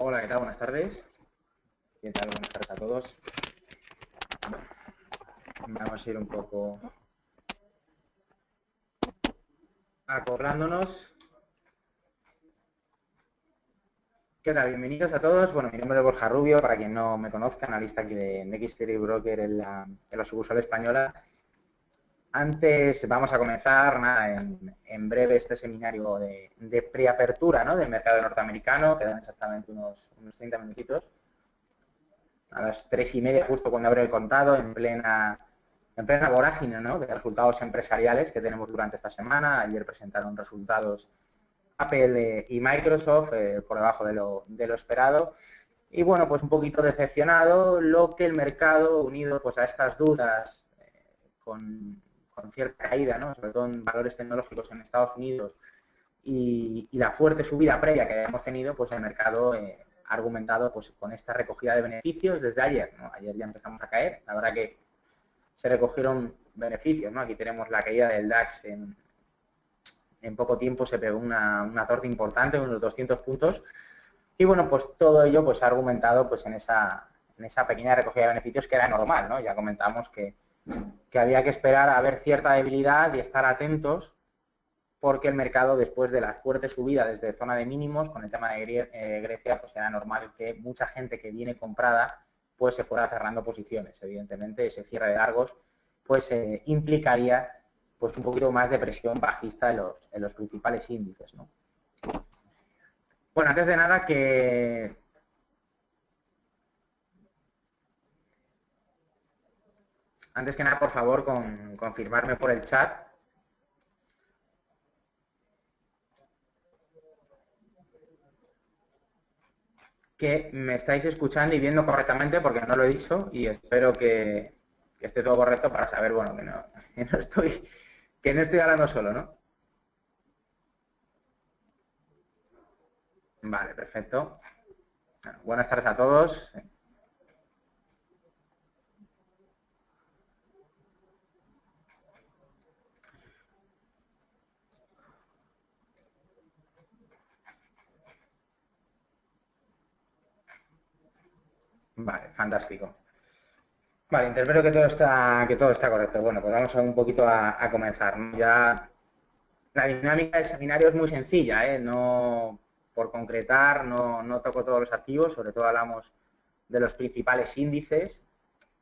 Hola, ¿qué tal? Buenas tardes. ¿Qué tal? Buenas tardes a todos. Vamos a ir un poco acoplándonos. ¿Qué tal? Bienvenidos a todos. Bueno, mi nombre es Borja Rubio, para quien no me conozca, analista aquí de Xtheory Broker en la sucursal española. Antes vamos a comenzar en breve este seminario de preapertura, ¿no?, del mercado norteamericano. Quedan exactamente unos 30 minutitos. A las 3:30, justo cuando abre el contado, en plena vorágine, ¿no?, de resultados empresariales que tenemos durante esta semana. Ayer presentaron resultados Apple y Microsoft por debajo de lo esperado. Y bueno, pues un poquito decepcionado lo que el mercado, unido pues a estas dudas con cierta caída, ¿no?, sobre todo en valores tecnológicos en Estados Unidos, y la fuerte subida previa que habíamos tenido, pues el mercado ha argumentado pues con esta recogida de beneficios desde ayer, ¿no? Ayer ya empezamos a caer, la verdad que se recogieron beneficios, ¿no? Aquí tenemos la caída del DAX en poco tiempo, se pegó una torta importante, unos 200 puntos, y bueno, pues todo ello pues ha argumentado pues en esa pequeña recogida de beneficios, que era normal, ¿no? Ya comentamos que había que esperar a ver cierta debilidad y estar atentos, porque el mercado, después de las fuertes subidas desde zona de mínimos con el tema de Grecia, pues era normal que mucha gente que viene comprada pues se fuera cerrando posiciones. Evidentemente, ese cierre de largos pues implicaría pues un poquito más de presión bajista en los principales índices, ¿no? Bueno, antes de nada por favor, confirmarme por el chat que me estáis escuchando y viendo correctamente, porque no lo he dicho, y espero que esté todo correcto para saber, bueno, que no estoy hablando solo, ¿no? Vale, perfecto. Bueno, buenas tardes a todos. Vale, fantástico. Vale, interpreto que todo está correcto. Bueno, pues vamos un poquito a comenzar, ¿no? Ya la dinámica del seminario es muy sencilla, ¿eh? No, por concretar, no toco todos los activos, sobre todo hablamos de los principales índices,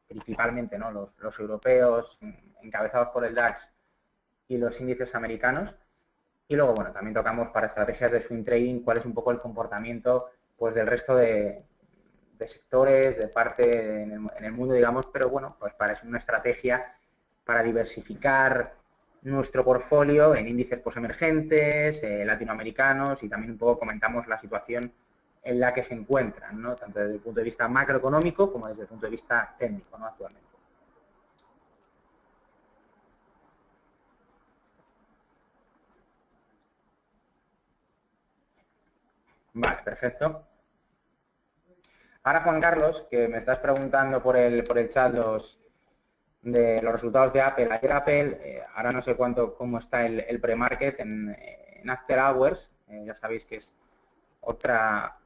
principalmente, ¿no?, los europeos, encabezados por el DAX, y los índices americanos. Y luego, bueno, también tocamos, para estrategias de swing trading, cuál es un poco el comportamiento pues del resto de sectores, de parte en el mundo, digamos, pero bueno, pues para una estrategia para diversificar nuestro portfolio en índices pues emergentes, latinoamericanos, y también un poco comentamos la situación en la que se encuentran, ¿no?, tanto desde el punto de vista macroeconómico como desde el punto de vista técnico, ¿no?, actualmente. Vale, perfecto. Ahora, Juan Carlos, que me estás preguntando por el chat de los resultados de Apple. Ayer Apple, ahora no sé cómo está el pre-market en After Hours, ya sabéis que es otra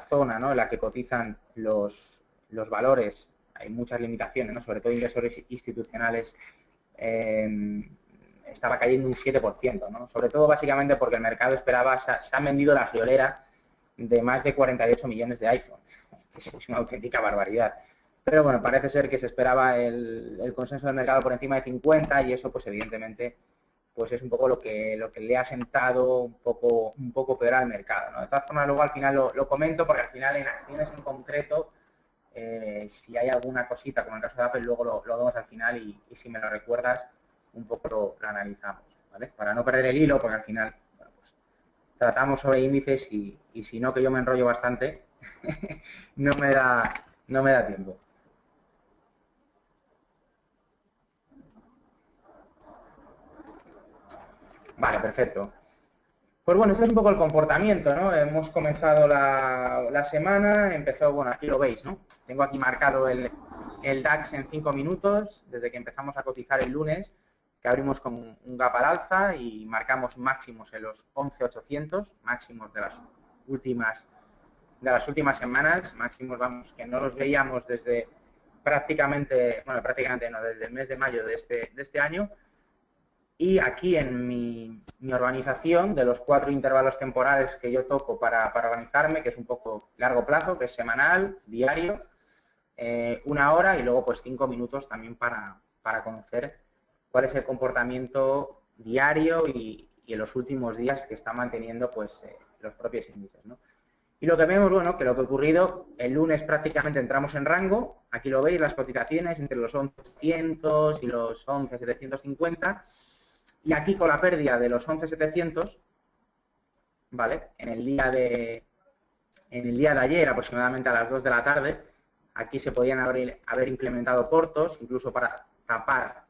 zona, ¿no?, en la que cotizan los valores. Hay muchas limitaciones, ¿no?, sobre todo inversores institucionales. Estaba cayendo un 7%, ¿no?, sobre todo básicamente porque el mercado esperaba, se han vendido la friolera de más de 48 millones de iPhone. Es una auténtica barbaridad. Pero bueno, parece ser que se esperaba el consenso del mercado por encima de 50, y eso pues evidentemente pues es un poco lo que le ha sentado un poco peor al mercado, ¿no? De todas formas, luego al final lo comento, porque al final en acciones en concreto, si hay alguna cosita, como en el caso de Apple, luego lo vemos al final, y si me lo recuerdas, un poco lo analizamos, ¿vale? Para no perder el hilo, porque al final, bueno, pues, tratamos sobre índices y si no, que yo me enrollo bastante, no me da tiempo. Vale, perfecto. Pues bueno, este es un poco el comportamiento, ¿no? Hemos comenzado la semana, empezó, bueno, aquí lo veis, ¿no? Tengo aquí marcado el DAX en 5 minutos, desde que empezamos a cotizar el lunes, que abrimos con un gap al alza y marcamos máximos en los 11.800, máximos de las últimas de las últimas semanas, máximos, vamos, que no los veíamos desde prácticamente no, desde el mes de mayo de este año. Y aquí en mi organización, de los 4 intervalos temporales que yo toco para organizarme, que es un poco largo plazo, que es semanal, diario, 1 hora y luego pues 5 minutos también para conocer cuál es el comportamiento diario y en los últimos días que está manteniendo pues los propios índices, ¿no? Y lo que vemos, bueno, que lo que ha ocurrido, el lunes prácticamente entramos en rango, aquí lo veis, las cotizaciones entre los 11.100 y los 11.750, y aquí con la pérdida de los 11.700, ¿vale? En el día de ayer, aproximadamente a las 2 de la tarde, aquí se podían haber implementado cortos, incluso para tapar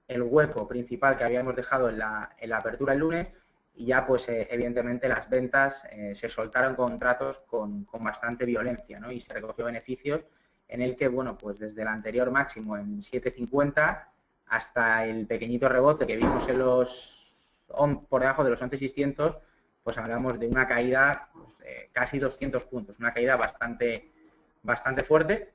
el hueco principal que habíamos dejado en la apertura el lunes, y ya pues evidentemente las ventas se soltaron contratos con bastante violencia, ¿no? Y se recogió beneficios en el que, bueno, pues desde el anterior máximo en 7.50 hasta el pequeñito rebote que vimos en por debajo de los 11.600, pues hablamos de una caída pues, casi 200 puntos, una caída bastante fuerte,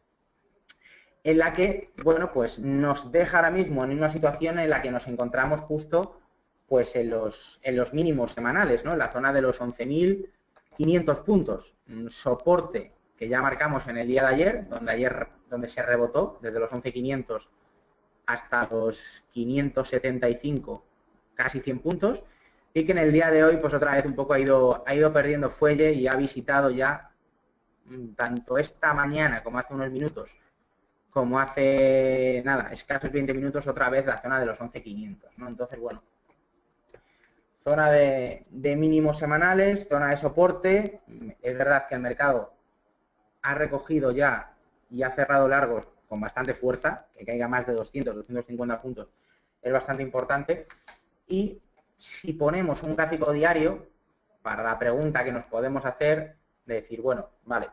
en la que, bueno, pues nos deja ahora mismo en una situación en la que nos encontramos justo pues en los mínimos semanales, ¿no? En la zona de los 11.500 puntos, un soporte que ya marcamos en el día de ayer, donde se rebotó desde los 11.500 hasta los 575, casi 100 puntos, y que en el día de hoy pues otra vez un poco ha ido perdiendo fuelle y ha visitado ya tanto esta mañana como hace unos minutos, como hace, nada, escasos 20 minutos otra vez la zona de los 11.500, ¿no? Entonces, bueno, zona de mínimos semanales, zona de soporte. Es verdad que el mercado ha recogido ya y ha cerrado largos con bastante fuerza, que caiga más de 200, 250 puntos, es bastante importante. Y si ponemos un gráfico diario, para la pregunta que nos podemos hacer, de decir, bueno, vale,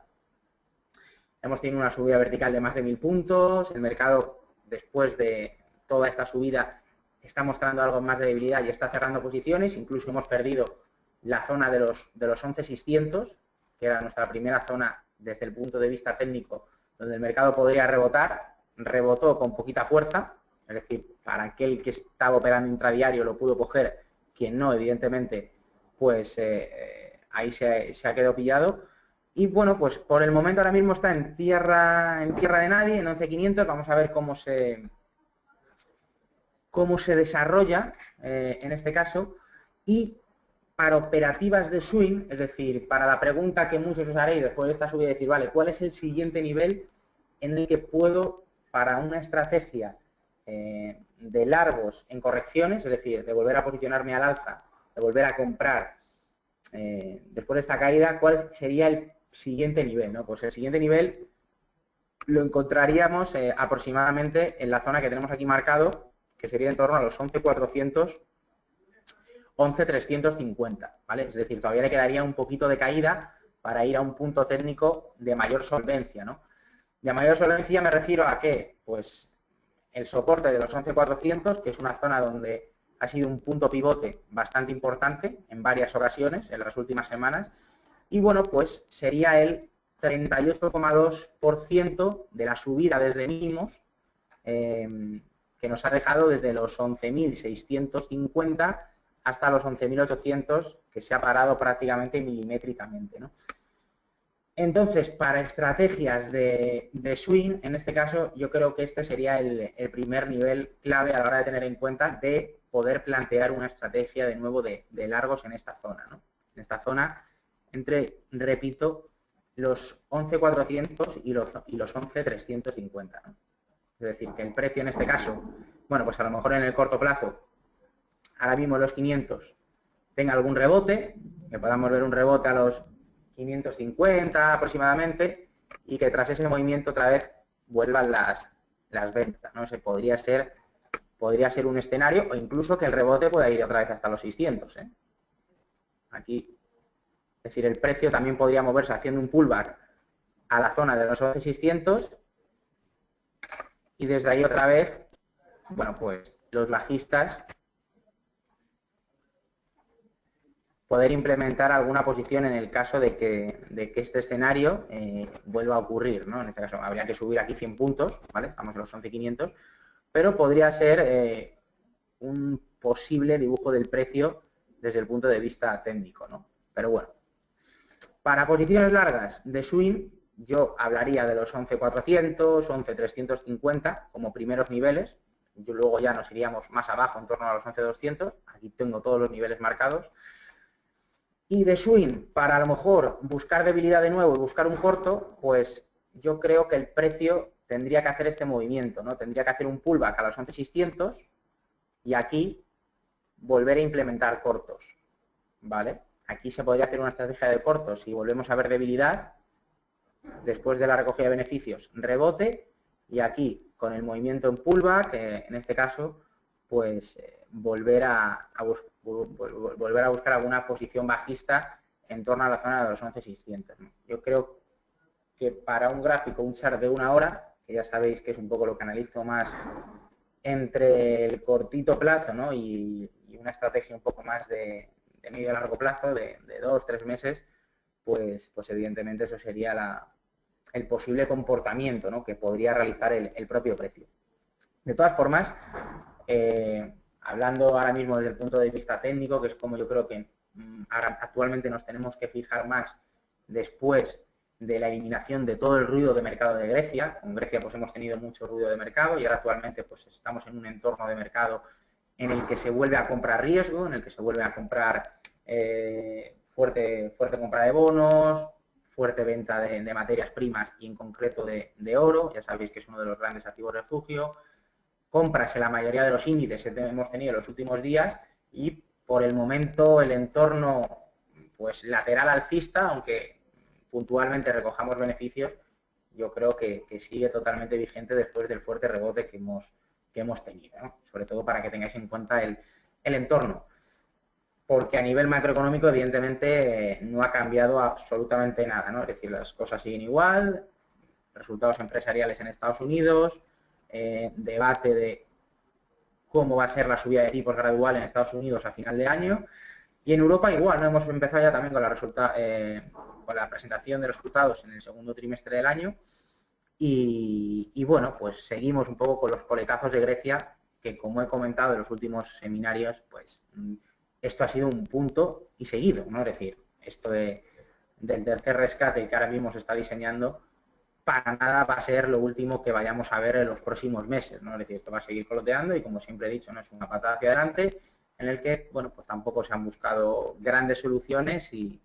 hemos tenido una subida vertical de más de 1.000 puntos, el mercado, después de toda esta subida, está mostrando algo más de debilidad y está cerrando posiciones, incluso hemos perdido la zona de los 11.600, que era nuestra primera zona desde el punto de vista técnico, donde el mercado podría rebotar, rebotó con poquita fuerza, es decir, para aquel que estaba operando intradiario lo pudo coger, quien no, evidentemente, pues ahí se ha quedado pillado. Y bueno, pues por el momento ahora mismo está en tierra de nadie, en 11.500. Vamos a ver cómo se desarrolla en este caso. Y para operativas de swing, es decir, para la pregunta que muchos os haréis después de esta subida, decir, vale, ¿cuál es el siguiente nivel en el que puedo, para una estrategia de largos en correcciones, es decir, de volver a posicionarme al alza, de volver a comprar después de esta caída, cuál sería el siguiente nivel, ¿no? Pues el siguiente nivel lo encontraríamos aproximadamente en la zona que tenemos aquí marcado, que sería en torno a los 11.400, 11.350, ¿vale? Es decir, todavía le quedaría un poquito de caída para ir a un punto técnico de mayor solvencia, ¿no? De mayor solvencia me refiero a que, pues, el soporte de los 11.400, que es una zona donde ha sido un punto pivote bastante importante en varias ocasiones en las últimas semanas, y bueno, pues sería el 38,2% de la subida desde mínimos que nos ha dejado desde los 11.650 hasta los 11.800, que se ha parado prácticamente milimétricamente, ¿no? Entonces, para estrategias de swing, en este caso, yo creo que este sería el primer nivel clave a la hora de tener en cuenta de poder plantear una estrategia de nuevo de largos en esta zona, ¿no? En esta zona entre, repito, los 11.400 y los 11.350, ¿no? Es decir, que el precio en este caso, bueno, pues a lo mejor en el corto plazo, ahora mismo los 500, tenga algún rebote, que podamos ver un rebote a los 550 aproximadamente, y que tras ese movimiento otra vez vuelvan las ventas, ¿no? Podría ser un escenario, o incluso que el rebote pueda ir otra vez hasta los 600, ¿eh? Aquí, es decir, el precio también podría moverse haciendo un pullback a la zona de los 11.600 y desde ahí otra vez, bueno, pues los bajistas poder implementar alguna posición en el caso de que este escenario vuelva a ocurrir, ¿no? En este caso habría que subir aquí 100 puntos, ¿vale? Estamos en los 11.500, pero podría ser un posible dibujo del precio desde el punto de vista técnico, ¿no? Pero bueno, para posiciones largas de swing, yo hablaría de los 11.400, 11.350 como primeros niveles. Yo luego ya nos iríamos más abajo, en torno a los 11.200. Aquí tengo todos los niveles marcados. Y de swing, para a lo mejor buscar debilidad de nuevo y buscar un corto, pues yo creo que el precio tendría que hacer este movimiento, ¿no? Tendría que hacer un pullback a los 11.600 y aquí volver a implementar cortos, ¿vale? Aquí se podría hacer una estrategia de cortos si volvemos a ver debilidad, después de la recogida de beneficios, rebote, y aquí, con el movimiento en pullback, en este caso, pues volver a buscar alguna posición bajista en torno a la zona de los 11.600, ¿no? Yo creo que para un gráfico, un chart de una hora, que ya sabéis que es un poco lo que analizo más entre el cortito plazo, ¿no? y una estrategia un poco más de medio a largo plazo, de 2-3 meses, pues evidentemente eso sería el posible comportamiento, ¿no? Que podría realizar el propio precio. De todas formas, hablando ahora mismo desde el punto de vista técnico, que es como yo creo que actualmente nos tenemos que fijar más después de la eliminación de todo el ruido de mercado de Grecia. Con Grecia pues hemos tenido mucho ruido de mercado y ahora actualmente pues estamos en un entorno de mercado en el que se vuelve a comprar riesgo, en el que se vuelve a comprar fuerte compra de bonos, fuerte venta de materias primas y en concreto de oro. Ya sabéis que es uno de los grandes activos refugio. Compras en la mayoría de los índices que hemos tenido en los últimos días y por el momento el entorno pues lateral alcista, aunque puntualmente recojamos beneficios, yo creo que sigue totalmente vigente después del fuerte rebote que hemos tenido, ¿no? Sobre todo para que tengáis en cuenta el entorno. Porque a nivel macroeconómico, evidentemente, no ha cambiado absolutamente nada, ¿no? Es decir, las cosas siguen igual, resultados empresariales en Estados Unidos, debate de cómo va a ser la subida de tipos gradual en Estados Unidos a final de año, y en Europa igual, ¿no? Hemos empezado ya también con la presentación de resultados en el segundo trimestre del año, y bueno, pues seguimos un poco con los coletazos de Grecia, que como he comentado en los últimos seminarios, pues esto ha sido un punto y seguido, ¿no? Es decir, esto del tercer rescate que ahora mismo se está diseñando, para nada va a ser lo último que vayamos a ver en los próximos meses, ¿no? Es decir, esto va a seguir coloteando y como siempre he dicho, no es una patada hacia adelante, en el que, bueno, pues tampoco se han buscado grandes soluciones y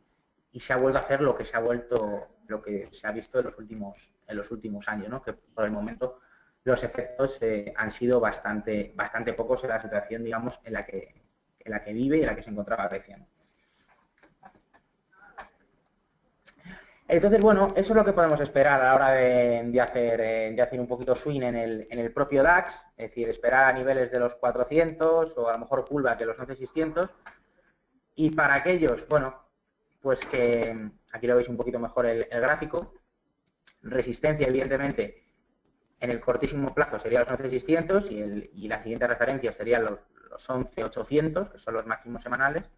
se ha vuelto a hacer lo que se ha visto en los últimos años, ¿no? Que por el momento los efectos han sido bastante pocos en la situación, digamos, en la que vive y en la que se encontraba Grecia, ¿no? Entonces, bueno, eso es lo que podemos esperar a la hora de hacer un poquito swing en el propio DAX, es decir, esperar a niveles de los 400 o a lo mejor pullback de los 11.600. Y para aquellos, bueno, pues que aquí lo veis un poquito mejor el gráfico, resistencia evidentemente en el cortísimo plazo sería los 11.600 y la siguiente referencia serían los 11.800, que son los máximos semanales.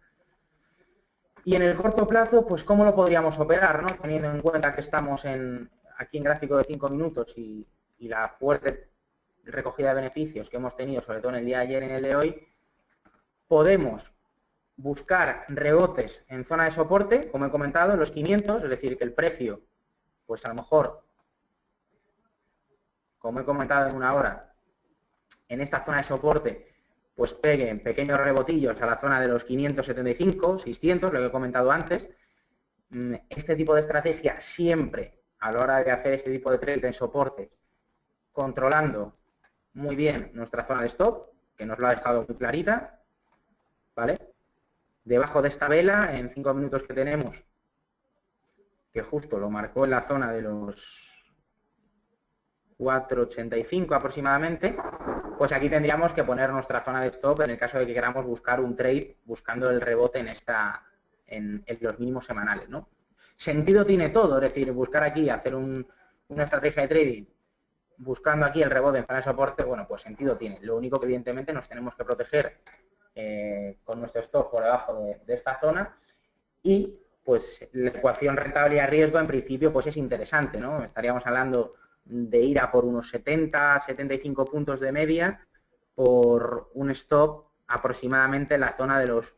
Y en el corto plazo, pues ¿cómo lo podríamos operar, ¿no? Teniendo en cuenta que estamos aquí en gráfico de 5 minutos y la fuerte recogida de beneficios que hemos tenido, sobre todo en el día de ayer y en el de hoy, podemos buscar rebotes en zona de soporte, como he comentado, en los 500, es decir, que el precio, pues a lo mejor, como he comentado en una hora, en esta zona de soporte, pues peguen pequeños rebotillos a la zona de los 575, 600, lo que he comentado antes. Este tipo de estrategia siempre, a la hora de hacer este tipo de trade en soporte, controlando muy bien nuestra zona de stop, que nos lo ha dejado muy clarita, ¿vale? Debajo de esta vela, en 5 minutos que tenemos, que justo lo marcó en la zona de los 4.85 aproximadamente, pues aquí tendríamos que poner nuestra zona de stop en el caso de que queramos buscar un trade buscando el rebote en los mínimos semanales, ¿no? Sentido tiene todo, es decir, buscar aquí, hacer una estrategia de trading buscando aquí el rebote en zona de soporte, bueno, pues sentido tiene. Lo único que evidentemente nos tenemos que proteger con nuestro stop por debajo de esta zona y pues la ecuación rentabilidad-riesgo en principio pues es interesante, ¿no? Estaríamos hablando de ir a por unos 70, 75 puntos de media por un stop aproximadamente en la zona de los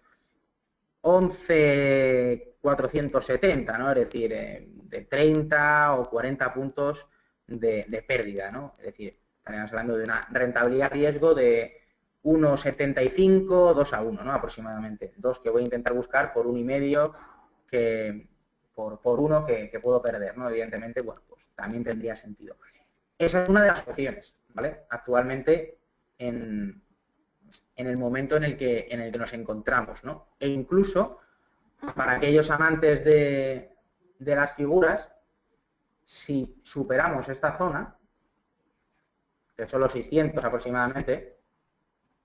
11.470, ¿no? Es decir, de 30 o 40 puntos de pérdida, ¿no? Es decir, estaríamos hablando de una rentabilidad-riesgo de 1,75, 2 a 1, ¿no? Aproximadamente. 2 que voy a intentar buscar por 1,5 que por 1 que puedo perder, ¿no? Evidentemente, bueno, pues también tendría sentido. Esa es una de las opciones, ¿vale? Actualmente en el momento en el que nos encontramos, ¿no? E incluso para aquellos amantes de las figuras, si superamos esta zona, que son los 600 aproximadamente,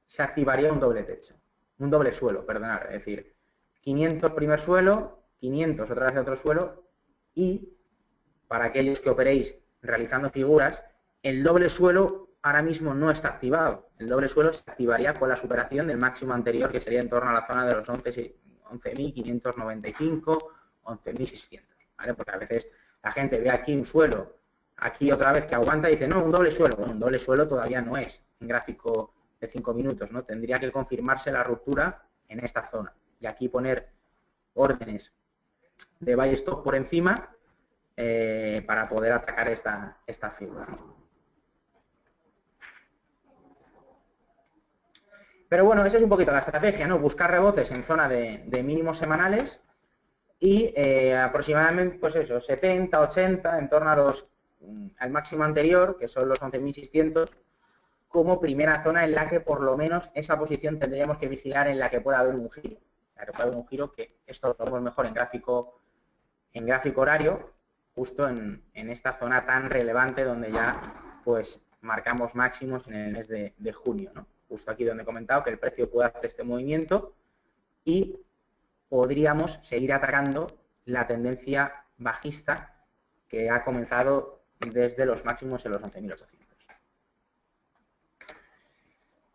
se activaría un doble techo, un doble suelo, perdonad, es decir, 500 primer suelo, 500 otra vez otro suelo, y para aquellos que operéis realizando figuras, el doble suelo ahora mismo no está activado. El doble suelo se activaría con la superación del máximo anterior, que sería en torno a la zona de los 11.595, 11.600, ¿vale? Porque a veces la gente ve aquí un suelo, aquí otra vez que aguanta y dice, no, un doble suelo. Bueno, un doble suelo todavía no es en gráfico de 5 minutos, ¿no? Tendría que confirmarse la ruptura en esta zona. Y aquí poner órdenes de buy stop por encima para poder atacar esta figura. Pero bueno, esa es un poquito la estrategia, ¿no? Buscar rebotes en zona de mínimos semanales y aproximadamente, pues eso, 70, 80, en torno a al máximo anterior, que son los 11.600, como primera zona en la que por lo menos esa posición tendríamos que vigilar en la que pueda haber un giro. La que pueda haber un giro, que esto lo vemos mejor en gráfico horario, justo en esta zona tan relevante donde ya pues marcamos máximos en el mes de junio, ¿no? Justo aquí donde he comentado que el precio puede hacer este movimiento y podríamos seguir atacando la tendencia bajista que ha comenzado desde los máximos en los 11.800.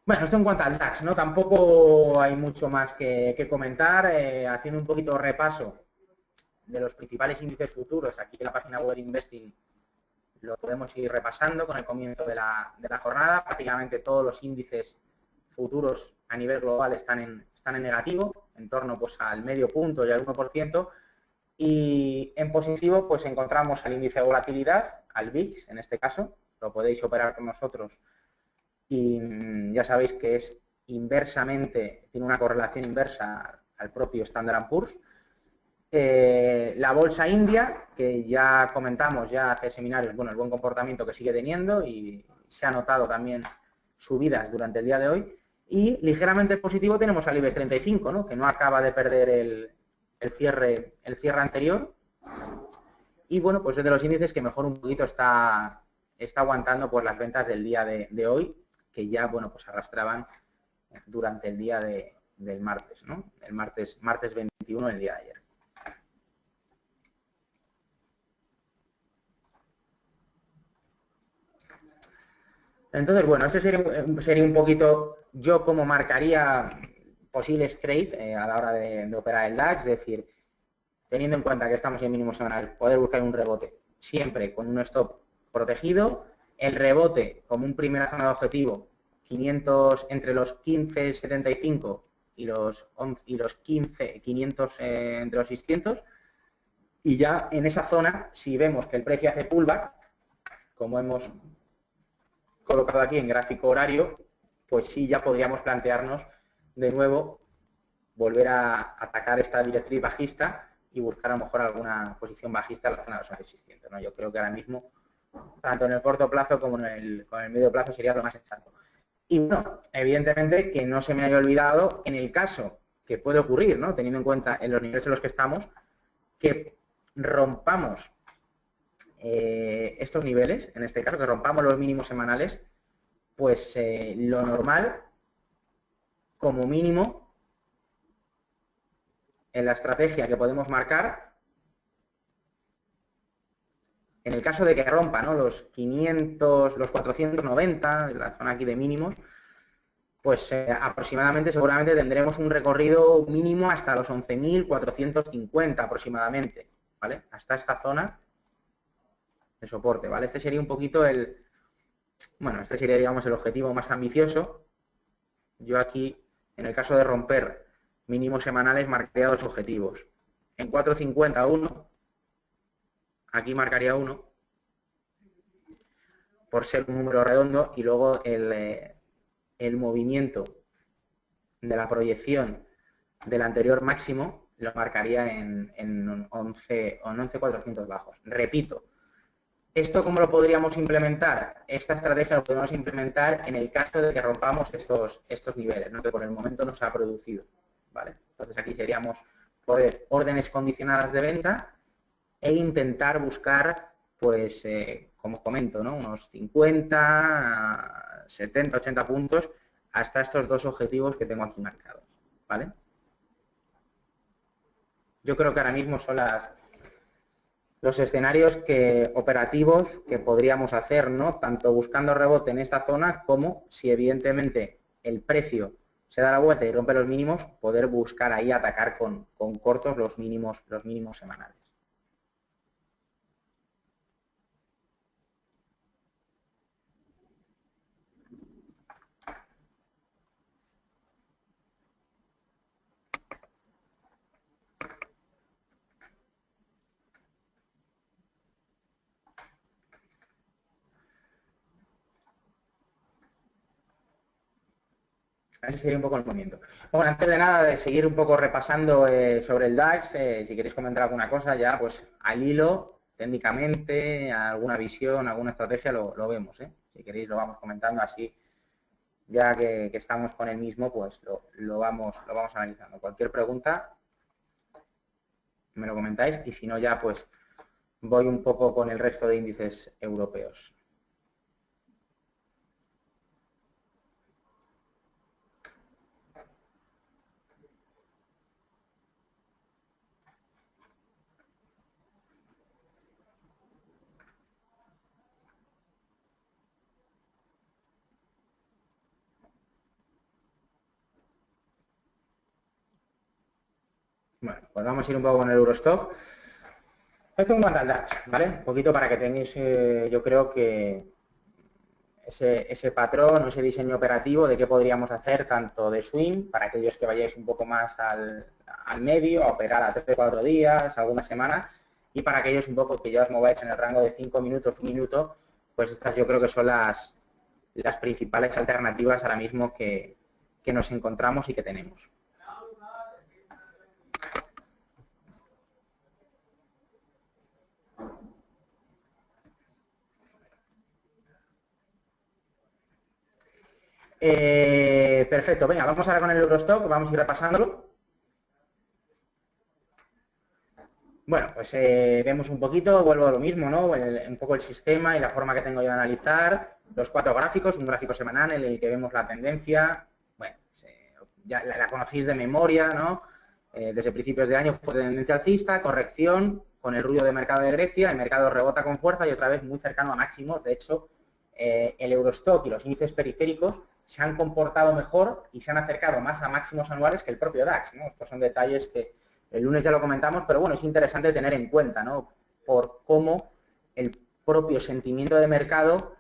Bueno, esto en cuanto al DAX, ¿no? Tampoco hay mucho más que comentar. Haciendo un poquito de repaso de los principales índices futuros, aquí en la página web Investing lo podemos ir repasando con el comienzo de la jornada. Prácticamente todos los índices futuros a nivel global están en negativo, en torno pues al medio punto y al 1%. Y en positivo pues encontramos al índice de volatilidad, al VIX en este caso, lo podéis operar con nosotros y ya sabéis que es inversamente, tiene una correlación inversa al propio Standard & Poor's. La bolsa india, que ya comentamos, ya hace seminarios, bueno, el buen comportamiento que sigue teniendo y se ha notado también subidas durante el día de hoy. Y ligeramente positivo tenemos al IBEX 35, ¿no? Que no acaba de perder el cierre anterior. Y bueno, pues es de los índices que mejor un poquito está aguantando por las ventas del día de hoy, que ya, bueno, pues arrastraban durante el día del martes, ¿no? El martes 21, el día de ayer. Entonces, bueno, este sería un poquito yo cómo marcaría posibles trade a la hora de operar el DAX, es decir, teniendo en cuenta que estamos en mínimo semanal, poder buscar un rebote siempre con un stop protegido, el rebote como un primera zona de objetivo 500 entre los 15.75 y los 15, 500 entre los 600, y ya en esa zona, si vemos que el precio hace pullback, como hemos colocado aquí en gráfico horario, pues sí ya podríamos plantearnos de nuevo volver a atacar esta directriz bajista y buscar a lo mejor alguna posición bajista en la zona de los 11.600, ¿no? Yo creo que ahora mismo, tanto en el corto plazo como en el medio plazo, sería lo más sensato. Y bueno, evidentemente que no se me haya olvidado, en el caso que puede ocurrir, ¿no? Teniendo en cuenta en los niveles en los que estamos, que rompamos estos niveles, en este caso, que rompamos los mínimos semanales, pues lo normal, como mínimo, en la estrategia que podemos marcar, en el caso de que rompa, ¿no? Los 500, los 490, la zona aquí de mínimos, pues aproximadamente, seguramente tendremos un recorrido mínimo hasta los 11.450 aproximadamente, ¿vale? Hasta esta zona de soporte, ¿vale? Este sería un poquito este sería, digamos, el objetivo más ambicioso. Yo aquí, en el caso de romper mínimos semanales, marcaría dos objetivos. En 4.50 uno, aquí marcaría uno, por ser un número redondo, y luego el movimiento de la proyección del anterior máximo lo marcaría en 11.400 bajos. Repito, ¿esto cómo lo podríamos implementar? Esta estrategia lo podemos implementar en el caso de que rompamos estos niveles, ¿no? Que por el momento no se ha producido, ¿vale? Entonces aquí seríamos poder órdenes condicionadas de venta e intentar buscar, pues, como comento, ¿no? Unos 50, 70, 80 puntos hasta estos dos objetivos que tengo aquí marcados, ¿vale? Yo creo que ahora mismo son los escenarios operativos que podríamos hacer, ¿no? Tanto buscando rebote en esta zona como si evidentemente el precio se da la vuelta y rompe los mínimos, poder buscar ahí atacar con cortos los mínimos semanales. Ese sería un poco el movimiento. Bueno, antes de nada, de seguir un poco repasando sobre el DAX, si queréis comentar alguna cosa ya, pues al hilo, técnicamente, alguna visión, alguna estrategia, lo vemos. Si queréis lo vamos comentando así, ya que estamos con el mismo, pues lo vamos analizando. Cualquier pregunta, me lo comentáis, y si no ya, pues voy un poco con el resto de índices europeos. Bueno, pues vamos a ir un poco con el Eurostock. Esto en cuanto al DAX, ¿vale? Un poquito para que tengáis, yo creo que ese patrón o ese diseño operativo de qué podríamos hacer tanto de swing, para aquellos que vayáis un poco más al medio, a operar a 3 o 4 días, alguna semana, y para aquellos un poco que ya os mováis en el rango de 5 minutos, 1 minuto, pues estas yo creo que son las principales alternativas ahora mismo que nos encontramos y que tenemos. Perfecto, venga, vamos ahora con el Eurostock, vamos a ir repasándolo. Bueno, pues vemos un poquito, vuelvo a lo mismo, ¿no? Un poco el sistema y la forma que tengo yo de analizar los 4 gráficos, un gráfico semanal en el que vemos la tendencia, bueno, ya la conocéis de memoria, ¿no? Desde principios de año fue tendencia alcista, corrección con el ruido de mercado de Grecia, el mercado rebota con fuerza y otra vez muy cercano a máximos. De hecho, el Eurostock y los índices periféricos se han comportado mejor y se han acercado más a máximos anuales que el propio DAX, ¿no? Estos son detalles que el lunes ya lo comentamos, pero bueno, es interesante tener en cuenta, ¿no? Por cómo el propio sentimiento de mercado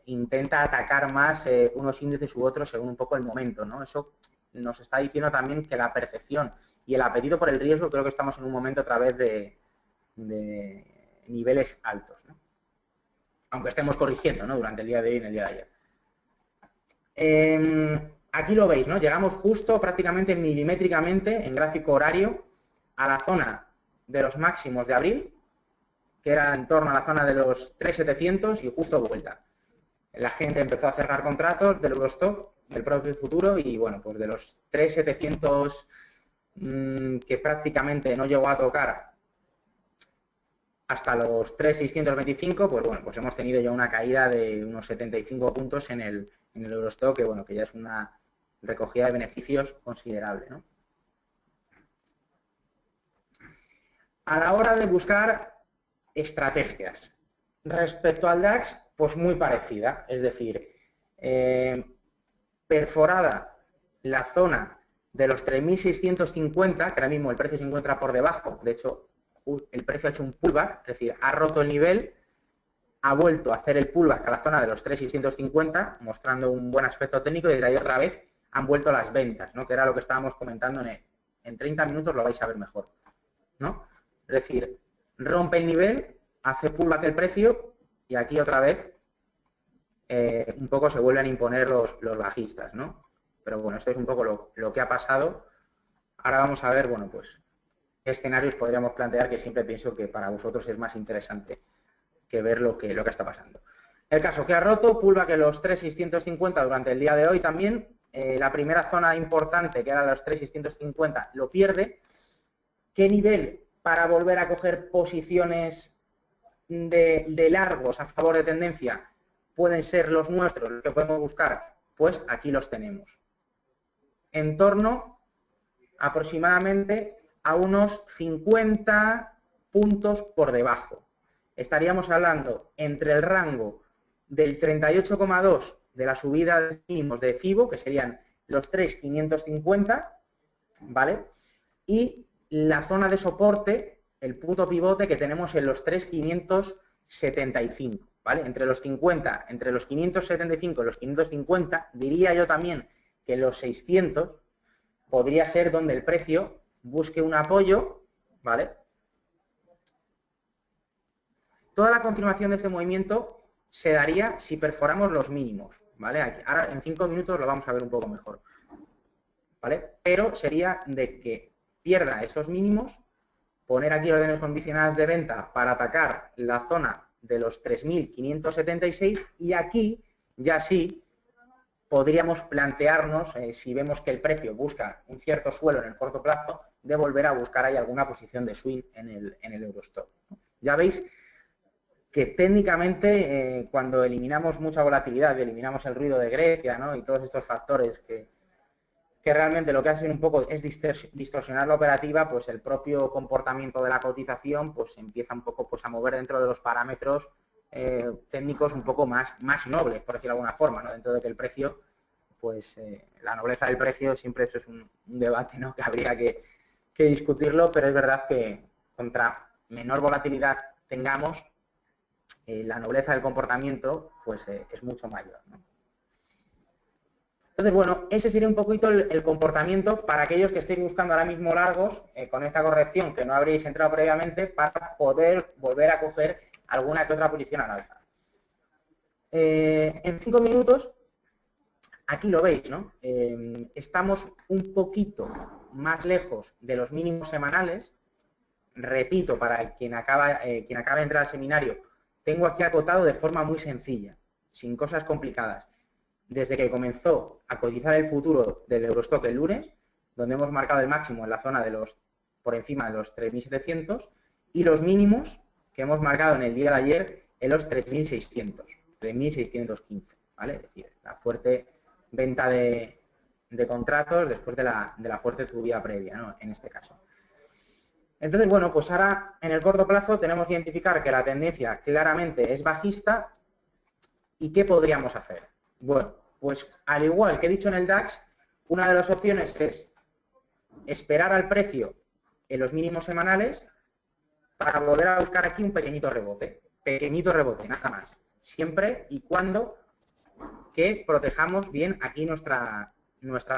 intenta atacar más unos índices u otros según un poco el momento, ¿no? Eso nos está diciendo también que la percepción y el apetito por el riesgo, creo que estamos en un momento a través de niveles altos, ¿no? Aunque estemos corrigiendo, ¿no? Durante el día de hoy y en el día de ayer. Aquí lo veis, ¿no? Llegamos justo prácticamente milimétricamente en gráfico horario a la zona de los máximos de abril, que era en torno a la zona de los 3.700 y justo vuelta. La gente empezó a cerrar contratos del Eurostock, del propio futuro, y bueno, pues de los 3.700 que prácticamente no llegó a tocar hasta los 3.625, pues bueno, pues hemos tenido ya una caída de unos 75 puntos en el Eurostock, que bueno, que ya es una recogida de beneficios considerable, ¿no? A la hora de buscar estrategias respecto al DAX, pues muy parecida, es decir, perforada la zona de los 3.650, que ahora mismo el precio se encuentra por debajo, de hecho el precio ha hecho un pullback, es decir, ha roto el nivel, ha vuelto a hacer el pullback a la zona de los 3.650, mostrando un buen aspecto técnico, y desde ahí otra vez han vuelto las ventas, ¿no? Que era lo que estábamos comentando en 30 minutos, lo vais a ver mejor, ¿no? Es decir, rompe el nivel, hace pullback el precio y aquí otra vez un poco se vuelven a imponer los bajistas, ¿no? Pero bueno, esto es un poco lo que ha pasado. Ahora vamos a ver, bueno, pues qué escenarios podríamos plantear, que siempre pienso que para vosotros es más interesante que ver lo que está pasando. El caso que ha roto, pullback en los 3.650 durante el día de hoy también. La primera zona importante, que era los 3.650, lo pierde. ¿Qué nivel para volver a coger posiciones de largos a favor de tendencia pueden ser los nuestros, los que podemos buscar? Pues aquí los tenemos. En torno aproximadamente a unos 50 puntos por debajo. Estaríamos hablando entre el rango del 38,2 de la subida de mínimos de FIBO, que serían los 3.550, ¿vale? Y la zona de soporte, el punto pivote que tenemos en los 3.575, ¿vale? Entre los 50, entre los 575 y los 550, diría yo también que los 600 podría ser donde el precio busque un apoyo, ¿vale? Toda la confirmación de este movimiento se daría si perforamos los mínimos, ¿vale? Aquí, ahora en 5 minutos lo vamos a ver un poco mejor, ¿vale? Pero sería de que pierda estos mínimos, poner aquí órdenes condicionadas de venta para atacar la zona de los 3.576 y aquí ya sí podríamos plantearnos, si vemos que el precio busca un cierto suelo en el corto plazo, de volver a buscar ahí alguna posición de swing en el Eurostock. Ya veis que técnicamente cuando eliminamos mucha volatilidad y eliminamos el ruido de Grecia, ¿no? Y todos estos factores que realmente lo que hacen un poco es distorsionar la operativa, pues el propio comportamiento de la cotización pues empieza un poco pues a mover dentro de los parámetros técnicos un poco más nobles, por decirlo de alguna forma, ¿no? Dentro de que el precio, pues la nobleza del precio siempre eso es un debate, ¿no? Que habría que discutirlo, pero es verdad que contra menor volatilidad tengamos, la nobleza del comportamiento pues es mucho mayor, ¿no? Entonces, bueno, ese sería un poquito el comportamiento para aquellos que estéis buscando ahora mismo largos, con esta corrección que no habréis entrado previamente, para poder volver a coger alguna que otra posición al alza. En 5 minutos, aquí lo veis, ¿no? Estamos un poquito más lejos de los mínimos semanales. Repito, para quien acaba de entrar al seminario, tengo aquí acotado de forma muy sencilla, sin cosas complicadas. Desde que comenzó a cotizar el futuro del Eurostock el lunes, donde hemos marcado el máximo en la zona de por encima de los 3.700 y los mínimos que hemos marcado en el día de ayer en los 3.600, 3.615, ¿vale? Es decir, la fuerte venta de contratos después de la fuerte subida previa, ¿no? En este caso. Entonces, bueno, pues ahora en el corto plazo tenemos que identificar que la tendencia claramente es bajista y ¿qué podríamos hacer? Bueno, pues al igual que he dicho en el DAX, una de las opciones es esperar al precio en los mínimos semanales para volver a buscar aquí un pequeño rebote, nada más, siempre y cuando que protejamos bien aquí nuestra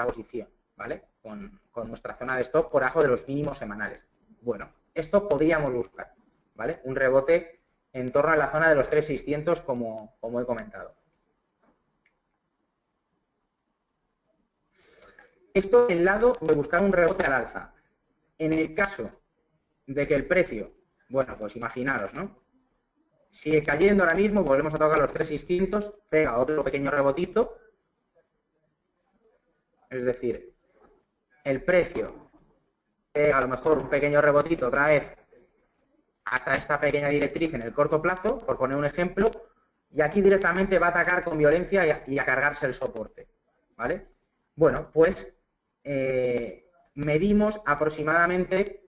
posición, ¿vale? Con nuestra zona de stop por abajo de los mínimos semanales. Bueno, esto podríamos buscar, ¿vale? Un rebote en torno a la zona de los 3.600 como he comentado. Esto es el lado de buscar un rebote al alza. En el caso de que el precio, bueno, pues imaginaros, ¿no? Sigue cayendo ahora mismo, volvemos a tocar los 3.600, pega otro pequeño rebotito. Es decir, el precio pega a lo mejor un pequeño rebotito otra vez hasta esta pequeña directriz en el corto plazo, por poner un ejemplo, y aquí directamente va a atacar con violencia y a cargarse el soporte, ¿vale? Bueno, pues medimos aproximadamente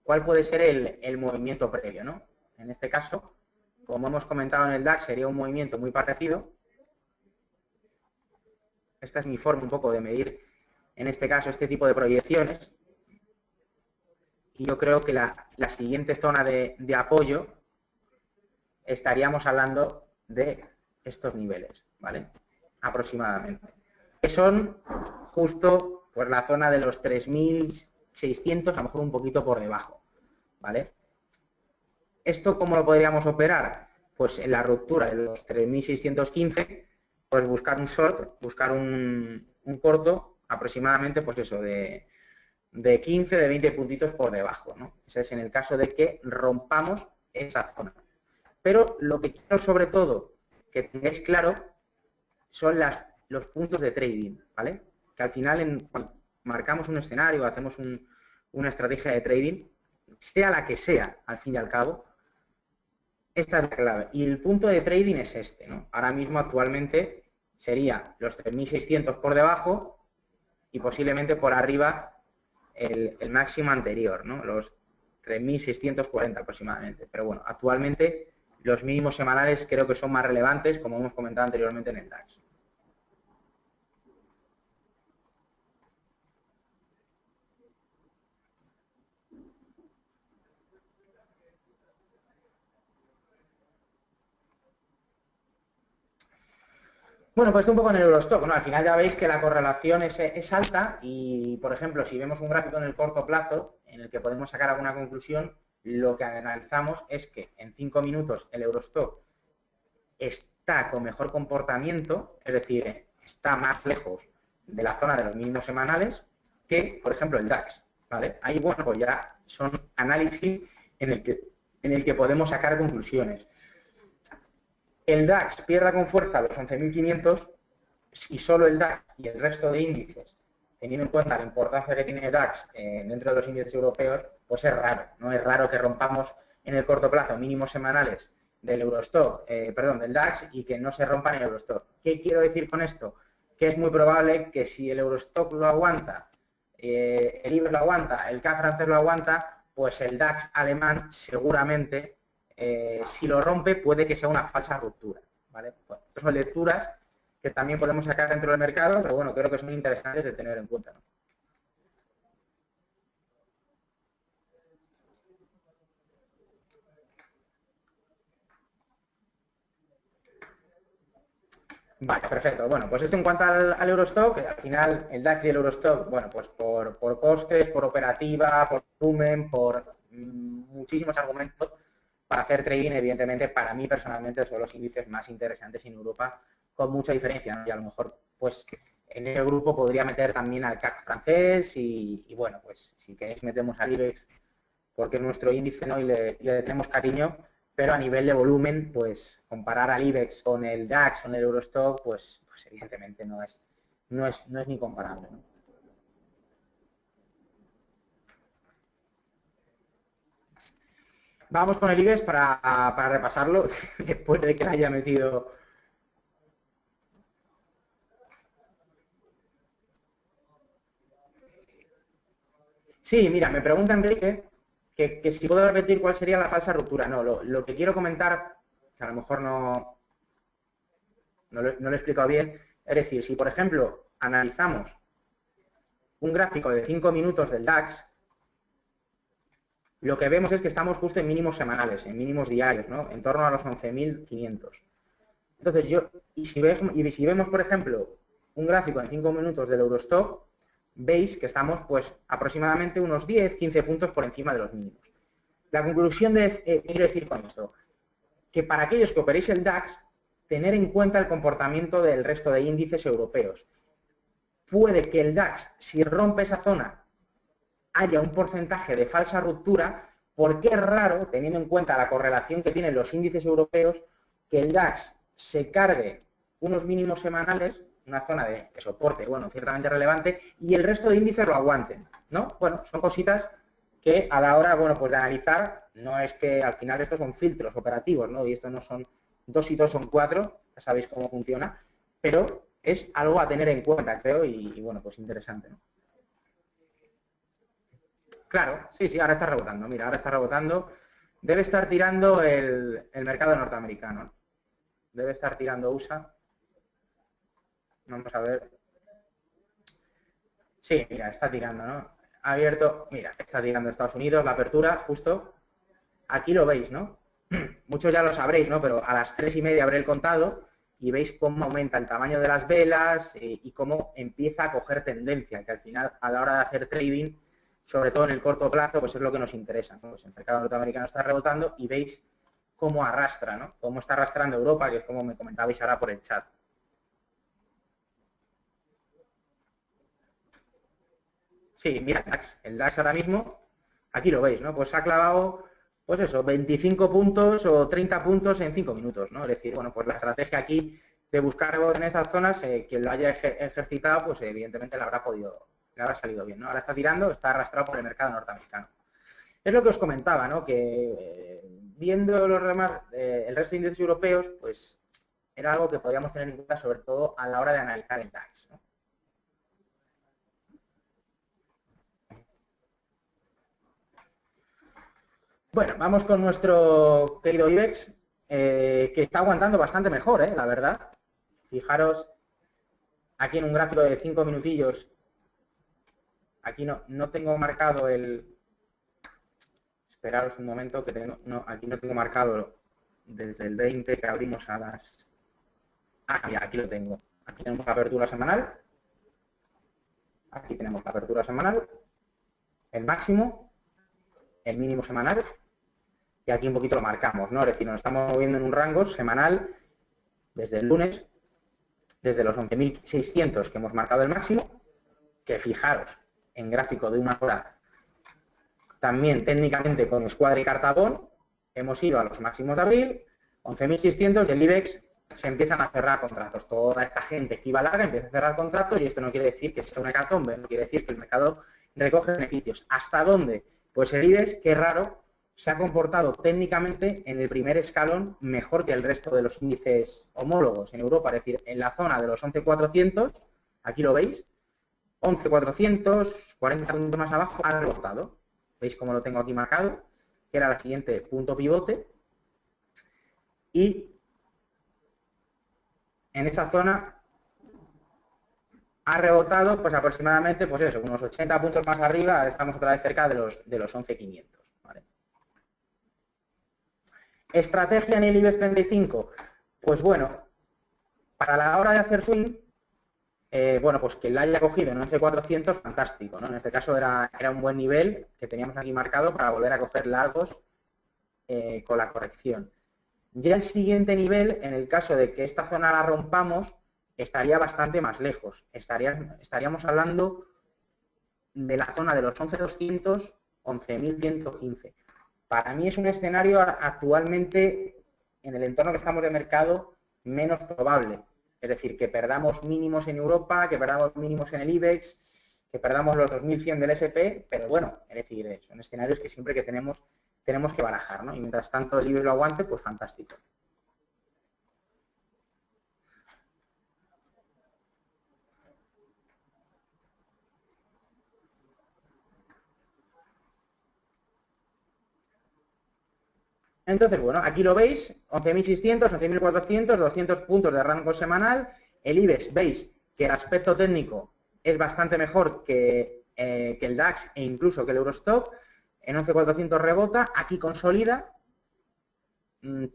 cuál puede ser el movimiento previo, ¿no? En este caso, como hemos comentado en el DAX, sería un movimiento muy parecido. esta es mi forma un poco de medir, en este caso, este tipo de proyecciones. Y yo creo que la siguiente zona de apoyo estaríamos hablando de estos niveles, ¿vale? Aproximadamente. Que son justo pues, la zona de los 3.600, a lo mejor un poquito por debajo, ¿vale? ¿Esto cómo lo podríamos operar? Pues en la ruptura de los 3.615, pues buscar un short, buscar un corto aproximadamente, pues eso, de 15, de 20 puntitos por debajo, ¿no? Ese es en el caso de que rompamos esa zona. Pero lo que quiero sobre todo que tengáis claro son los puntos de trading, ¿vale? Que al final marcamos un escenario, hacemos una estrategia de trading, sea la que sea, al fin y al cabo, esta es la clave. Y el punto de trading es este, ¿no? Ahora mismo actualmente sería los 3.600 por debajo y posiblemente por arriba el máximo anterior, ¿no? Los 3.640 aproximadamente. Pero bueno, actualmente los mínimos semanales creo que son más relevantes, como hemos comentado anteriormente en el DAX. Bueno, pues esto un poco en el Eurostock, ¿no? Al final ya veis que la correlación es alta y, por ejemplo, si vemos un gráfico en el corto plazo en el que podemos sacar alguna conclusión, lo que analizamos es que en 5 minutos el Eurostock está con mejor comportamiento, es decir, está más lejos de la zona de los mínimos semanales que, por ejemplo, el DAX, ¿vale? Ahí, bueno, pues ya son análisis en el que podemos sacar conclusiones. El DAX pierda con fuerza los 11.500 y solo el DAX y el resto de índices, teniendo en cuenta la importancia que tiene el DAX dentro de los índices europeos, pues es raro, ¿no? Es raro que rompamos en el corto plazo mínimos semanales del Eurostock, del DAX y que no se rompan en el Eurostock. ¿Qué quiero decir con esto? Que es muy probable que si el Eurostock lo aguanta, el IBEX lo aguanta, el CAC francés lo aguanta, pues el DAX alemán seguramente, si lo rompe, puede que sea una falsa ruptura, ¿vale? Pues, son lecturas que también podemos sacar dentro del mercado, pero bueno, creo que son interesantes de tener en cuenta, ¿no? Vale, perfecto. Bueno, pues esto en cuanto al Eurostock, al final el DAX y el Eurostock, bueno, pues por costes, por operativa, por volumen, por muchísimos argumentos para hacer trading, evidentemente, para mí personalmente son los índices más interesantes en Europa, con mucha diferencia, ¿no? Y a lo mejor, pues, en ese grupo podría meter también al CAC francés y bueno, pues, si queréis metemos al IBEX, porque es nuestro índice, ¿no? Y le tenemos cariño, pero a nivel de volumen, pues comparar al IBEX con el DAX o con el Eurostock, pues evidentemente no es ni comparable, ¿no? Vamos con el IBEX para repasarlo después de que le haya metido. Sí, mira, me pregunta Enrique que si puedo repetir cuál sería la falsa ruptura. No, lo que quiero comentar, que a lo mejor no lo he explicado bien, es decir, si por ejemplo analizamos un gráfico de 5 minutos del DAX, lo que vemos es que estamos justo en mínimos semanales, en mínimos diarios, ¿no? En torno a los 11.500. Entonces si vemos, por ejemplo, un gráfico en 5 minutos del Eurostock, veis que estamos pues aproximadamente unos 10, 15 puntos por encima de los mínimos. La conclusión quiero decir con esto, que para aquellos que operéis el DAX, tener en cuenta el comportamiento del resto de índices europeos. Puede que el DAX, si rompe esa zona, haya un porcentaje de falsa ruptura, porque es raro, teniendo en cuenta la correlación que tienen los índices europeos, que el DAX se cargue unos mínimos semanales, una zona de soporte, bueno, ciertamente relevante, y el resto de índices lo aguanten, ¿no? Bueno, son cositas que a la hora, bueno, pues de analizar, no es que al final estos son filtros operativos, ¿no? Y esto no son 2 y 2 son 4, ya sabéis cómo funciona, pero es algo a tener en cuenta, creo, y bueno, pues interesante, ¿no? Claro, sí, sí, ahora está rebotando. Mira, ahora está rebotando. Debe estar tirando el mercado norteamericano. Debe estar tirando USA. Vamos a ver. Sí, mira, está tirando, ¿no? Ha abierto, mira, está tirando Estados Unidos, la apertura, justo. Aquí lo veis, ¿no? Muchos ya lo sabréis, ¿no? Pero a las 3:30 abre el contado y veis cómo aumenta el tamaño de las velas y cómo empieza a coger tendencia, que al final, a la hora de hacer trading, sobre todo en el corto plazo, pues es lo que nos interesa, ¿no? Pues el mercado norteamericano está rebotando y veis cómo arrastra, ¿no? Cómo está arrastrando Europa, que es como me comentabais ahora por el chat. Sí, mira, el DAX ahora mismo, aquí lo veis, ¿no? Pues ha clavado, pues eso, 25 puntos o 30 puntos en 5 minutos, ¿no? Es decir, bueno, pues la estrategia aquí de buscar en estas zonas, quien lo haya ejercitado, pues evidentemente le habrá salido bien, ¿no? Ahora está tirando, está arrastrado por el mercado norteamericano. Es lo que os comentaba, ¿no? Que viendo los demás, el resto de índices europeos, pues era algo que podíamos tener en cuenta, sobre todo a la hora de analizar el DAX, ¿no? Bueno, vamos con nuestro querido IBEX, que está aguantando bastante mejor, la verdad. Fijaros aquí en un gráfico de 5 minutillos. Aquí no tengo marcado el... Esperaros un momento, que tengo, no, aquí no tengo marcado desde el 20 que abrimos a las... Ah, mira, aquí lo tengo. Aquí tenemos la apertura semanal. Aquí tenemos la apertura semanal, el máximo, el mínimo semanal, y aquí un poquito lo marcamos, ¿no? Es decir, nos estamos moviendo en un rango semanal desde el lunes, desde los 11.600 que hemos marcado el máximo, que fijaros, en gráfico de una hora, también técnicamente con escuadra y cartabón, hemos ido a los máximos de abril, 11.600 y el IBEX se empiezan a cerrar contratos. Toda esta gente que iba larga empieza a cerrar contratos y esto no quiere decir que sea una hecatombe, no quiere decir que el mercado recoge beneficios. ¿Hasta dónde? Pues el IBEX, qué raro, se ha comportado técnicamente en el primer escalón mejor que el resto de los índices homólogos en Europa, es decir, en la zona de los 11.400, aquí lo veis, 11.400, 40 puntos más abajo, ha rebotado. ¿Veis cómo lo tengo aquí marcado? Que era el siguiente punto pivote. Y en esa zona ha rebotado pues aproximadamente, pues eso, unos 80 puntos más arriba, estamos otra vez cerca de los 11.500. ¿Vale? Estrategia en el IBEX 35. Pues bueno, para la hora de hacer swing, bueno, pues que la haya cogido en 11.400, fantástico, ¿no? En este caso era un buen nivel que teníamos aquí marcado para volver a coger largos con la corrección. Ya el siguiente nivel, en el caso de que esta zona la rompamos, estaría bastante más lejos. Estaríamos hablando de la zona de los 11.200, 11.115. Para mí es un escenario actualmente, en el entorno que estamos de mercado, menos probable. Es decir, que perdamos mínimos en Europa, que perdamos mínimos en el IBEX, que perdamos los 2.100 del SP, pero bueno, es decir, son escenarios que siempre que tenemos que barajar, ¿no? Y mientras tanto el IBEX lo aguante, pues fantástico. Entonces, bueno, aquí lo veis, 11.600, 11.400, 200 puntos de rango semanal. El IBEX, veis que el aspecto técnico es bastante mejor que el DAX e incluso que el Eurostock. En 11.400 rebota, aquí consolida,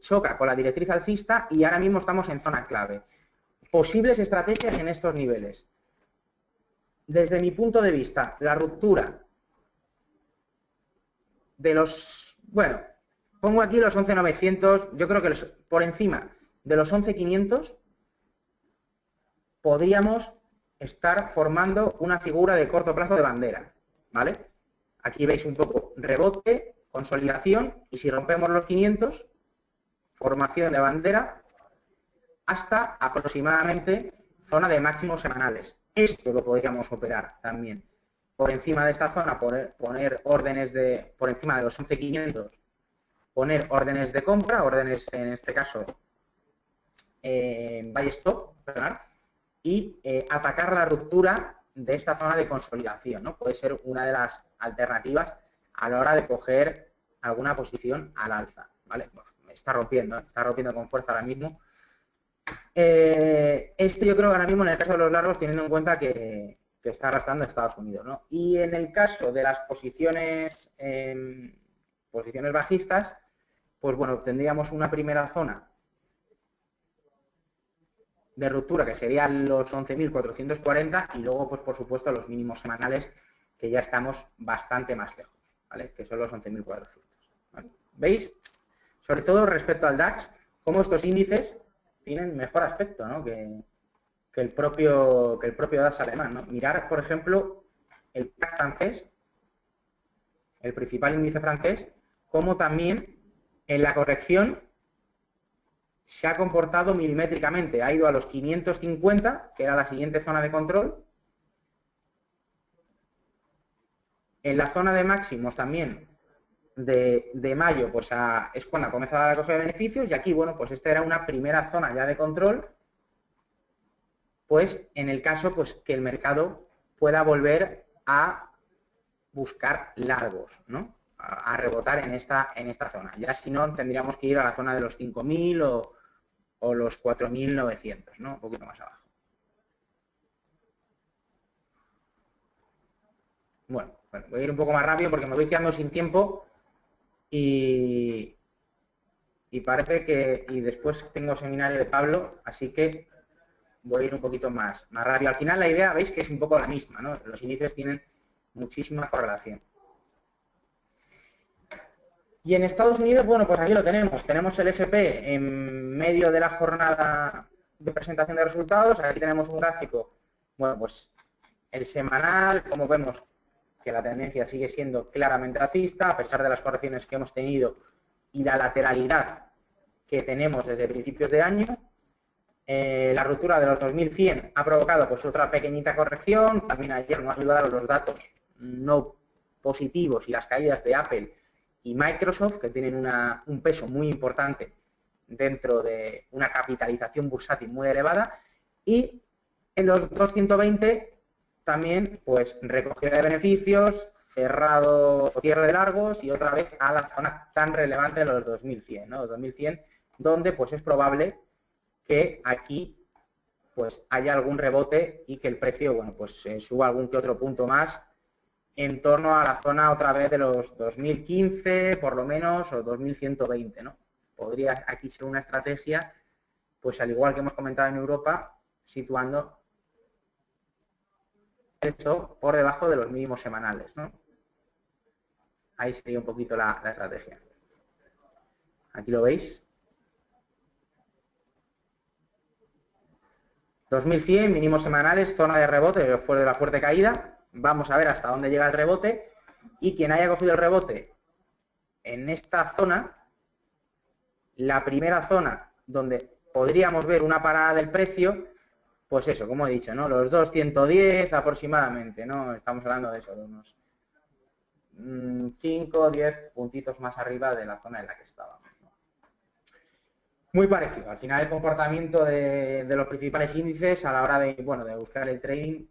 choca con la directriz alcista y ahora mismo estamos en zona clave. Posibles estrategias en estos niveles. Desde mi punto de vista, la ruptura de los... Bueno, pongo aquí los 11.900, yo creo que por encima de los 11.500 podríamos estar formando una figura de corto plazo de bandera, ¿vale? Aquí veis un poco rebote, consolidación, y si rompemos los 500, formación de bandera hasta aproximadamente zona de máximos semanales. Esto lo podríamos operar también. Por encima de esta zona, poner órdenes por encima de los 11.500, poner órdenes de compra, órdenes en este caso buy stop, ¿verdad? Y atacar la ruptura de esta zona de consolidación, ¿no? Puede ser una de las alternativas a la hora de coger alguna posición al alza, ¿vale? Pues está rompiendo con fuerza ahora mismo. Yo creo que ahora mismo en el caso de los largos, teniendo en cuenta que que está arrastrando Estados Unidos, ¿no? Y en el caso de las posiciones bajistas, pues bueno, tendríamos una primera zona de ruptura que serían los 11.440 y luego, pues por supuesto, los mínimos semanales que ya estamos bastante más lejos, ¿vale? Que son los 11.400. ¿Vale? ¿Veis? Sobre todo respecto al DAX, cómo estos índices tienen mejor aspecto, ¿no? que el propio DAX alemán, ¿no? Mirar, por ejemplo, el CAC francés, el principal índice francés, cómo también en la corrección se ha comportado milimétricamente. Ha ido a los 550, que era la siguiente zona de control. En la zona de máximos también de mayo, pues es cuando ha comenzado la recogida de beneficios. Y aquí, bueno, pues esta era una primera zona ya de control. Pues en el caso pues que el mercado pueda volver a buscar largos, ¿no? A rebotar en esta zona. Ya si no, tendríamos que ir a la zona de los 5.000 o los 4.900, ¿no? Un poquito más abajo. Bueno, voy a ir un poco más rápido porque me voy quedando sin tiempo y parece que... Y después tengo seminario de Pablo, así que voy a ir un poquito más rápido. Al final la idea, veis que es un poco la misma, ¿no? Los índices tienen muchísima correlación. Y en Estados Unidos, bueno, pues aquí lo tenemos. Tenemos el S&P en medio de la jornada de presentación de resultados. Aquí tenemos un gráfico, bueno, pues el semanal, como vemos que la tendencia sigue siendo claramente alcista, a pesar de las correcciones que hemos tenido y la lateralidad que tenemos desde principios de año. La ruptura de los 2100 ha provocado pues otra pequeñita corrección. También ayer nos ayudaron los datos no positivos y las caídas de Apple y Microsoft, que tienen un peso muy importante dentro de una capitalización bursátil muy elevada. Y en los 220 también pues recogida de beneficios, cerrado o cierre de largos y otra vez a la zona tan relevante de los 2100, ¿no? Los 2100, donde pues es probable que aquí pues haya algún rebote y que el precio, bueno, pues suba algún que otro punto más en torno a la zona otra vez de los 2015, por lo menos, o 2120, ¿no? Podría aquí ser una estrategia, pues al igual que hemos comentado en Europa, situando esto por debajo de los mínimos semanales, ¿no? Ahí sería un poquito la estrategia. Aquí lo veis. 2100, mínimos semanales, zona de rebote después de la fuerte caída. Vamos a ver hasta dónde llega el rebote. Y quien haya cogido el rebote en esta zona, la primera zona donde podríamos ver una parada del precio, pues eso, como he dicho, ¿no? Los 210 aproximadamente, ¿no? Estamos hablando de eso, de unos 5 o 10 puntitos más arriba de la zona en la que estábamos. Muy parecido. Al final el comportamiento de los principales índices a la hora de, bueno, de buscar el trading,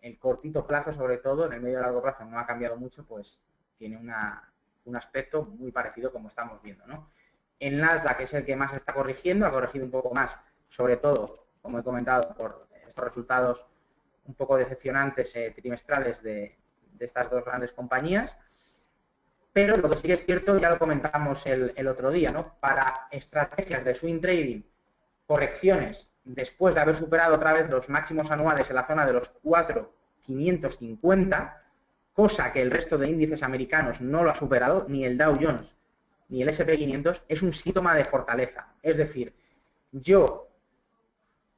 el cortito plazo sobre todo, en el medio y largo plazo no ha cambiado mucho, pues tiene un aspecto muy parecido como estamos viendo, ¿no? El Nasdaq es el que más está corrigiendo, ha corregido un poco más, sobre todo, como he comentado, por estos resultados un poco decepcionantes trimestrales de estas dos grandes compañías. Pero lo que sí es cierto, ya lo comentamos el otro día, ¿no? Para estrategias de swing trading, correcciones, después de haber superado otra vez los máximos anuales en la zona de los 4.550, cosa que el resto de índices americanos no lo ha superado, ni el Dow Jones, ni el S&P 500, es un síntoma de fortaleza. Es decir, yo,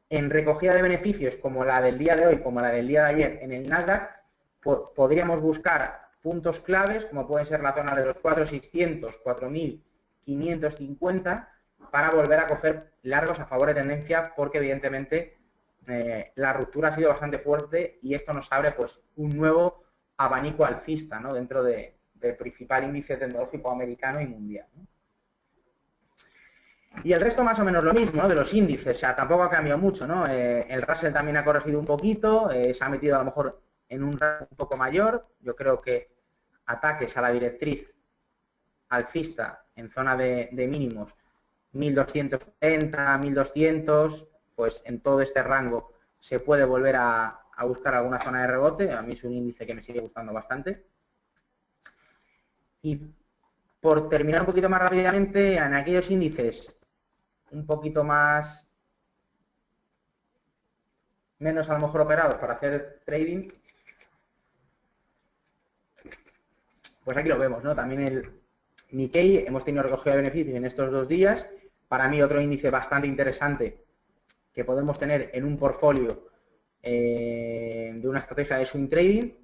en recogida de beneficios como la del día de hoy, como la del día de ayer en el Nasdaq, podríamos buscar puntos claves, como pueden ser la zona de los 4.600, 4.550, para volver a coger largos a favor de tendencia, porque evidentemente la ruptura ha sido bastante fuerte y esto nos abre pues un nuevo abanico alcista, ¿no? Dentro del principal índice tecnológico americano y mundial, ¿no? Y el resto más o menos lo mismo, ¿no? De los índices, o sea, tampoco ha cambiado mucho, ¿no? El Russell también ha corregido un poquito, se ha metido a lo mejor en un rango un poco mayor. Yo creo que ataques a la directriz alcista en zona de mínimos 1270, 1200, pues en todo este rango se puede volver a a buscar alguna zona de rebote. A mí es un índice que me sigue gustando bastante. Y por terminar un poquito más rápidamente, en aquellos índices un poquito más menos a lo mejor operados para hacer trading, pues aquí lo vemos, ¿no? También el Nikkei, hemos tenido recogido de beneficios en estos 2 días. Para mí otro índice bastante interesante que podemos tener en un portfolio de una estrategia de swing trading,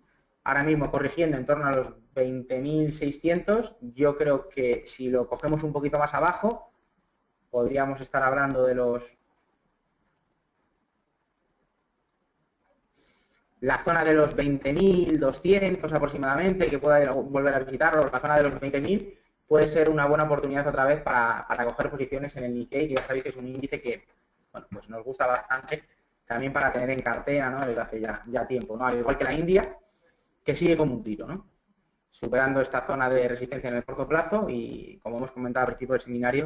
ahora mismo corrigiendo en torno a los 20.600, yo creo que si lo cogemos un poquito más abajo, podríamos estar hablando de la zona de los 20.200 aproximadamente, que pueda volver a visitarlo, la zona de los 20.000, puede ser una buena oportunidad otra vez para coger posiciones en el Nikkei, que ya sabéis que es un índice que, bueno, pues nos gusta bastante, también para tener en cartera, ¿no? Desde hace ya tiempo, ¿no? Al igual que la India, que sigue como un tiro, ¿no? Superando esta zona de resistencia en el corto plazo y, como hemos comentado al principio del seminario,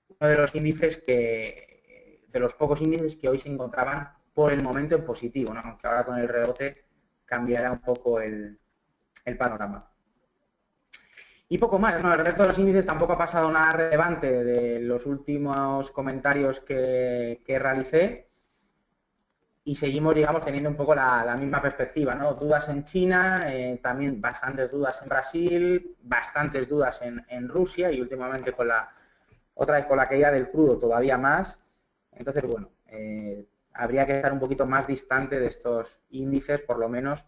uno de los índices de los pocos índices que hoy se encontraban por el momento en positivo, ¿no? Aunque ahora con el rebote cambiará un poco el panorama. Y poco más, ¿no? El resto de los índices tampoco ha pasado nada relevante de los últimos comentarios que realicé y seguimos, digamos, teniendo un poco la misma perspectiva, ¿no? Dudas en China, también bastantes dudas en Brasil, bastantes dudas en Rusia y últimamente otra vez con la caída del crudo todavía más. Entonces, bueno, habría que estar un poquito más distante de estos índices, por lo menos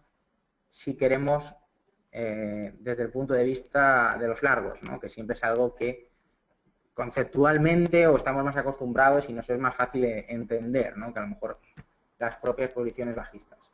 si queremos desde el punto de vista de los largos, ¿no? Que siempre es algo que conceptualmente o estamos más acostumbrados y nos es más fácil entender, ¿no? Que a lo mejor las propias posiciones bajistas.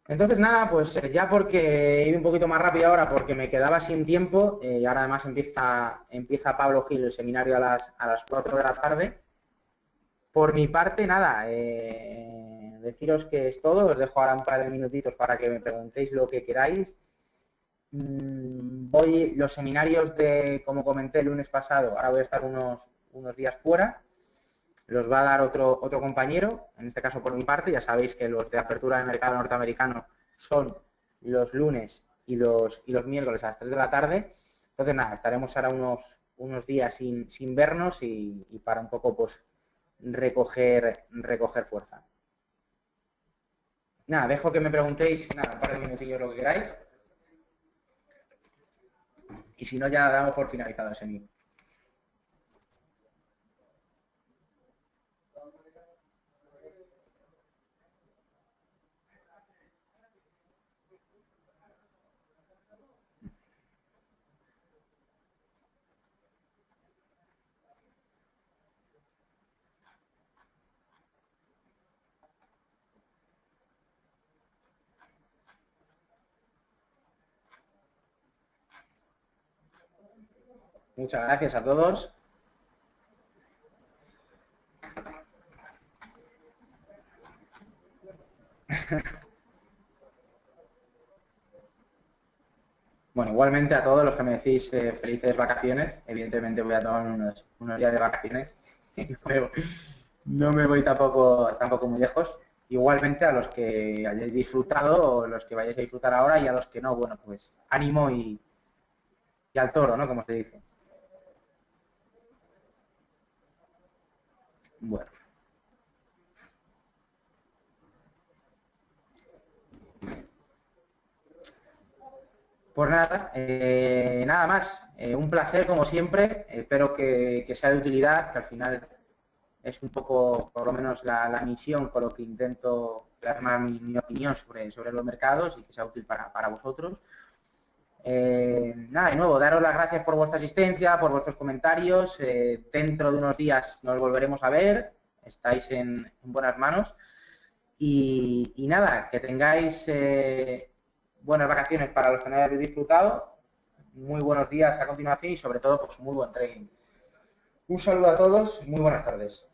Entonces nada, pues ya porque he ido un poquito más rápido ahora porque me quedaba sin tiempo y ahora además empieza Pablo Gil el seminario a las 4 de la tarde. Por mi parte, nada, deciros que es todo, os dejo ahora un par de minutitos para que me preguntéis lo que queráis. Los seminarios como comenté el lunes pasado, ahora voy a estar unos días fuera, los va a dar otro compañero, en este caso por mi parte, ya sabéis que los de apertura del mercado norteamericano son los lunes y los miércoles a las 3 de la tarde, entonces nada, estaremos ahora unos días sin vernos y para un poco pues recoger fuerza. Nada, dejo que me preguntéis, nada, un par de minutillos lo que queráis. Y si no, ya damos por finalizado ese seminario. Muchas gracias a todos. Bueno, igualmente a todos los que me decís felices vacaciones. Evidentemente voy a tomar unos días de vacaciones. No me voy tampoco muy lejos. Igualmente a los que hayáis disfrutado o los que vayáis a disfrutar ahora y a los que no, bueno, pues ánimo y al toro, ¿no? Como se dice. Bueno. Pues nada más. Un placer como siempre. Espero que sea de utilidad, que al final es un poco, por lo menos, la misión con lo que intento plasmar mi opinión sobre los mercados y que sea útil para vosotros. Nada, de nuevo, daros las gracias por vuestra asistencia, por vuestros comentarios. Dentro de unos días nos volveremos a ver. Estáis en buenas manos. Y nada, que tengáis buenas vacaciones para los que no hayáis disfrutado. Muy buenos días a continuación y sobre todo, pues muy buen trading. Un saludo a todos, muy buenas tardes.